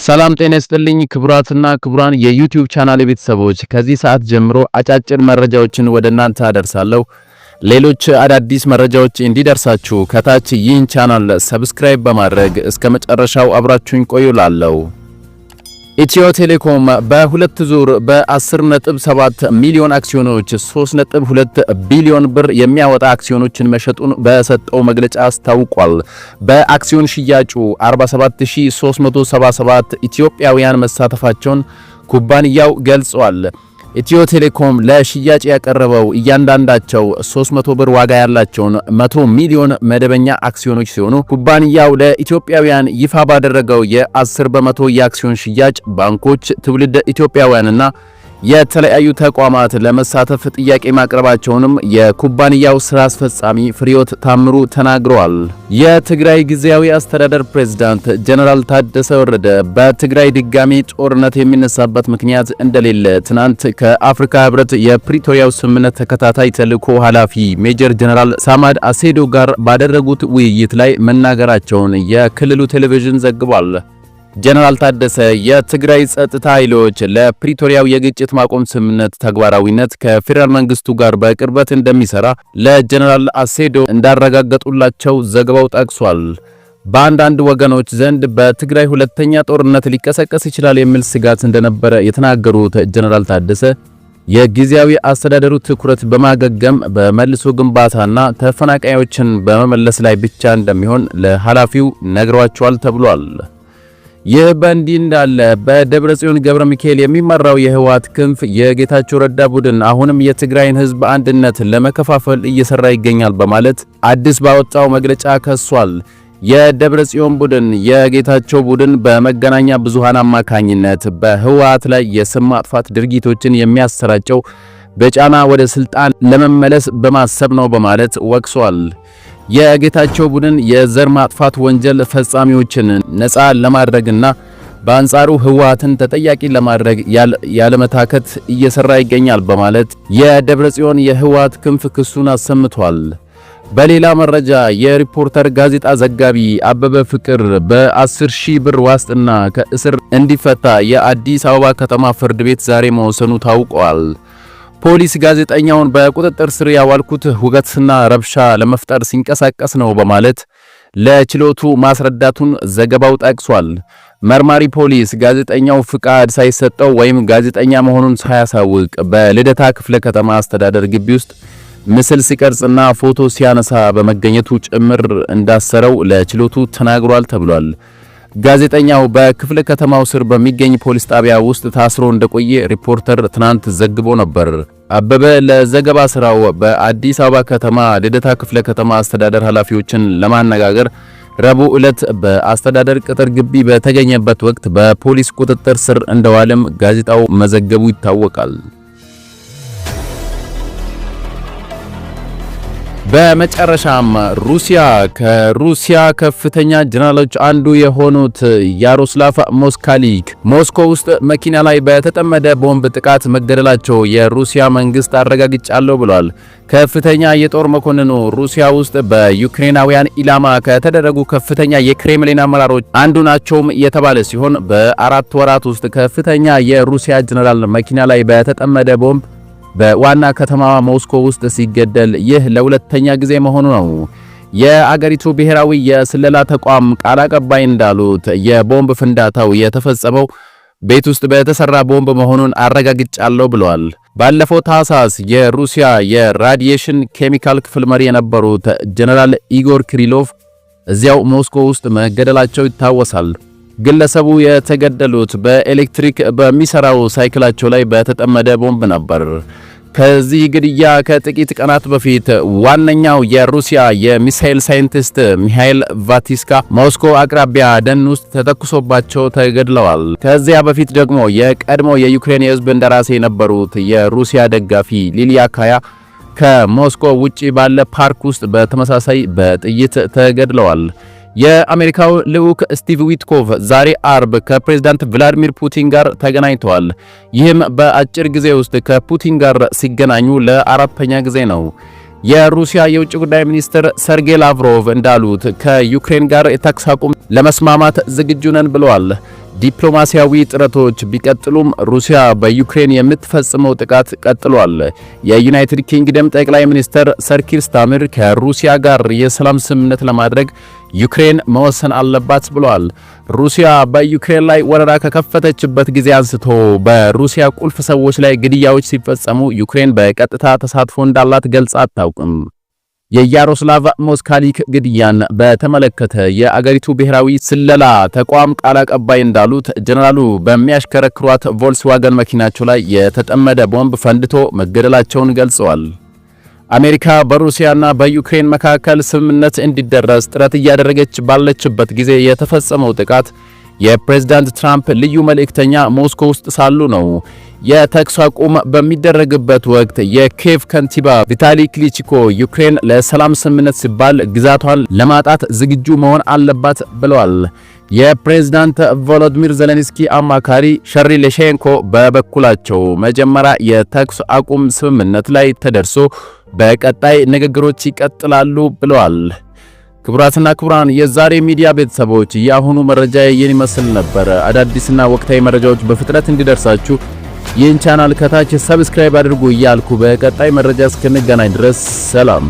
ሰላም ጤና ይስጥልኝ ክቡራትና ክቡራን የዩቲዩብ ቻናል ቤተሰቦች፣ ከዚህ ሰዓት ጀምሮ አጫጭር መረጃዎችን ወደ እናንተ አደርሳለሁ። ሌሎች አዳዲስ መረጃዎች እንዲደርሳችሁ ከታች ይህን ቻናል ሰብስክራይብ በማድረግ እስከ መጨረሻው አብራችሁን ቆዩላለሁ። ኢትዮ ቴሌኮም በሁለት ዙር በ10.7 ሚሊዮን አክሲዮኖች 3.2 ቢሊዮን ብር የሚያወጣ አክሲዮኖችን መሸጡን በሰጠው መግለጫ አስታውቋል። በአክሲዮን ሽያጩ 47377 ኢትዮጵያውያን መሳተፋቸውን ኩባንያው ገልጿል። ኢትዮ ቴሌኮም ለሽያጭ ያቀረበው እያንዳንዳቸው 300 ብር ዋጋ ያላቸውን 100 ሚሊዮን መደበኛ አክሲዮኖች ሲሆኑ ኩባንያው ለኢትዮጵያውያን ይፋ ባደረገው የ10 በመቶ የአክሲዮን ሽያጭ ባንኮች፣ ትውልደ ኢትዮጵያውያንና የተለያዩ ተቋማት ለመሳተፍ ጥያቄ ማቅረባቸውንም የኩባንያው ስራ አስፈጻሚ ፍሬህይወት ታምሩ ተናግረዋል። የትግራይ ጊዜያዊ አስተዳደር ፕሬዝዳንት ጀነራል ታደሰ ወረደ በትግራይ ድጋሚ ጦርነት የሚነሳበት ምክንያት እንደሌለ ትናንት ከአፍሪካ ህብረት የፕሪቶሪያው ስምምነት ተከታታይ ተልዕኮ ኃላፊ ሜጀር ጀነራል ሳማድ አሴዶ ጋር ባደረጉት ውይይት ላይ መናገራቸውን የክልሉ ቴሌቪዥን ዘግቧል። ጀነራል ታደሰ የትግራይ ጸጥታ ኃይሎች ለፕሪቶሪያው የግጭት ማቆም ስምምነት ተግባራዊነት ከፌደራል መንግስቱ ጋር በቅርበት እንደሚሰራ ለጀነራል አሴዶ እንዳረጋገጡላቸው ዘገባው ጠቅሷል። በአንዳንድ ወገኖች ዘንድ በትግራይ ሁለተኛ ጦርነት ሊቀሰቀስ ይችላል የሚል ስጋት እንደነበረ የተናገሩት ጀነራል ታደሰ የጊዜያዊ አስተዳደሩ ትኩረት በማገገም በመልሶ ግንባታና ተፈናቃዮችን በመመለስ ላይ ብቻ እንደሚሆን ለኃላፊው ነግሯቸዋል ተብሏል። ይህ በእንዲህ እንዳለ በደብረጽዮን ገብረ ሚካኤል የሚመራው የህወሓት ክንፍ የጌታቸው ረዳ ቡድን አሁንም የትግራይን ህዝብ አንድነት ለመከፋፈል እየሰራ ይገኛል በማለት አዲስ ባወጣው መግለጫ ከሷል። የደብረጽዮን ቡድን የጌታቸው ቡድን በመገናኛ ብዙሃን አማካኝነት በህወሓት ላይ የስም ማጥፋት ድርጊቶችን የሚያሰራጨው በጫና ወደ ስልጣን ለመመለስ በማሰብ ነው በማለት ወቅሷል። የጌታቸው ቡድን የዘር ማጥፋት ወንጀል ፈጻሚዎችን ነፃ ለማድረግና በአንጻሩ ህወሓትን ተጠያቂ ለማድረግ ያለመታከት እየሰራ ይገኛል በማለት የደብረጽዮን የህወሓት ክንፍ ክሱን አሰምቷል። በሌላ መረጃ የሪፖርተር ጋዜጣ ዘጋቢ አበበ ፍቅር በ10 ሺህ ብር ዋስትና ከእስር እንዲፈታ የአዲስ አበባ ከተማ ፍርድ ቤት ዛሬ መወሰኑ ታውቋል። ፖሊስ ጋዜጠኛውን በቁጥጥር ስር ያዋልኩት ሁከትና ረብሻ ለመፍጠር ሲንቀሳቀስ ነው በማለት ለችሎቱ ማስረዳቱን ዘገባው ጠቅሷል። መርማሪ ፖሊስ ጋዜጠኛው ፍቃድ ሳይሰጠው ወይም ጋዜጠኛ መሆኑን ሳያሳውቅ በልደታ ክፍለ ከተማ አስተዳደር ግቢ ውስጥ ምስል ሲቀርጽና ፎቶ ሲያነሳ በመገኘቱ ጭምር እንዳሰረው ለችሎቱ ተናግሯል ተብሏል። ጋዜጠኛው በክፍለ ከተማው ስር በሚገኝ ፖሊስ ጣቢያ ውስጥ ታስሮ እንደቆየ ሪፖርተር ትናንት ዘግቦ ነበር። አበበ ለዘገባ ስራው በአዲስ አበባ ከተማ ልደታ ክፍለ ከተማ አስተዳደር ኃላፊዎችን ለማነጋገር ረቡዕ ዕለት በአስተዳደር ቅጥር ግቢ በተገኘበት ወቅት በፖሊስ ቁጥጥር ስር እንደዋለም ጋዜጣው መዘገቡ ይታወቃል። በመጨረሻም ከሩሲያ ከፍተኛ ጀነራሎች አንዱ የሆኑት ያሮስላቭ ሞስካሊክ ሞስኮ ውስጥ መኪና ላይ በተጠመደ ቦምብ ጥቃት መገደላቸው የሩሲያ መንግስት አረጋግጫለሁ ብሏል። ከፍተኛ የጦር መኮንኑ ሩሲያ ውስጥ በዩክሬናውያን ኢላማ ከተደረጉ ከፍተኛ የክሬምሊን አመራሮች አንዱ ናቸውም የተባለ ሲሆን በ4 ወራት ውስጥ ከፍተኛ የሩሲያ ጀነራል መኪና ላይ በተጠመደ ቦምብ በዋና ከተማዋ ሞስኮ ውስጥ ሲገደል ይህ ለሁለተኛ ጊዜ መሆኑ ነው። የአገሪቱ ብሔራዊ የስለላ ተቋም ቃል አቀባይ እንዳሉት የቦምብ ፍንዳታው የተፈጸመው ቤት ውስጥ በተሰራ ቦምብ መሆኑን አረጋግጫለሁ ብለዋል። ባለፈው ታህሳስ የሩሲያ የራዲዬሽን ኬሚካል ክፍል መሪ የነበሩት ጀነራል ኢጎር ክሪሎቭ እዚያው ሞስኮ ውስጥ መገደላቸው ይታወሳል። ግለሰቡ የተገደሉት በኤሌክትሪክ በሚሰራው ሳይክላቸው ላይ በተጠመደ ቦምብ ነበር። ከዚህ ግድያ ከጥቂት ቀናት በፊት ዋነኛው የሩሲያ የሚሳኤል ሳይንቲስት ሚሃይል ቫቲስካ ሞስኮ አቅራቢያ ደን ውስጥ ተተኩሶባቸው ተገድለዋል። ከዚያ በፊት ደግሞ የቀድሞ የዩክሬን የህዝብ እንደራሴ የነበሩት የሩሲያ ደጋፊ ሊሊያ ካያ ከሞስኮ ውጪ ባለ ፓርክ ውስጥ በተመሳሳይ በጥይት ተገድለዋል። የአሜሪካው ልዑክ ስቲቭ ዊትኮቭ ዛሬ አርብ ከፕሬዝዳንት ቭላዲሚር ፑቲን ጋር ተገናኝተዋል። ይህም በአጭር ጊዜ ውስጥ ከፑቲን ጋር ሲገናኙ ለአራተኛ ጊዜ ነው። የሩሲያ የውጭ ጉዳይ ሚኒስትር ሰርጌይ ላቭሮቭ እንዳሉት ከዩክሬን ጋር የተኩስ አቁም ለመስማማት ዝግጁ ነን ብለዋል። ዲፕሎማሲያዊ ጥረቶች ቢቀጥሉም ሩሲያ በዩክሬን የምትፈጽመው ጥቃት ቀጥሏል። የዩናይትድ ኪንግደም ጠቅላይ ሚኒስትር ሰር ኪር ስታርመር ከሩሲያ ጋር የሰላም ስምምነት ለማድረግ ዩክሬን መወሰን አለባት ብለዋል። ሩሲያ በዩክሬን ላይ ወረራ ከከፈተችበት ጊዜ አንስቶ በሩሲያ ቁልፍ ሰዎች ላይ ግድያዎች ሲፈጸሙ ዩክሬን በቀጥታ ተሳትፎ እንዳላት ገልጻ አታውቅም። የያሮስላቭ ሞስካሊክ ግድያን በተመለከተ የአገሪቱ ብሔራዊ ስለላ ተቋም ቃል አቀባይ እንዳሉት ጀነራሉ በሚያሽከረክሯት ቮልስዋገን መኪናቸው ላይ የተጠመደ ቦምብ ፈንድቶ መገደላቸውን ገልጸዋል። አሜሪካ በሩሲያና በዩክሬን መካከል ስምምነት እንዲደረስ ጥረት እያደረገች ባለችበት ጊዜ የተፈጸመው ጥቃት የፕሬዝዳንት ትራምፕ ልዩ መልእክተኛ ሞስኮ ውስጥ ሳሉ ነው። የተኩስ አቁም በሚደረግበት ወቅት የኪየቭ ከንቲባ ቪታሊ ክሊችኮ ዩክሬን ለሰላም ስምምነት ሲባል ግዛቷን ለማጣት ዝግጁ መሆን አለባት ብለዋል። የፕሬዝዳንት ቮሎዲሚር ዜሌንስኪ አማካሪ ሸሪ ሌሼንኮ በበኩላቸው መጀመሪያ የተኩስ አቁም ስምምነት ላይ ተደርሶ በቀጣይ ንግግሮች ይቀጥላሉ ብለዋል። ክቡራትና ክቡራን የዛሬ ሚዲያ ቤተሰቦች የአሁኑ መረጃ ይህን ይመስል ነበር። አዳዲስና ወቅታዊ መረጃዎች በፍጥነት እንዲደርሳችሁ ይህን ቻናል ከታች ሰብስክራይብ አድርጉ እያልኩ በቀጣይ መረጃ እስክንገናኝ ድረስ ሰላም።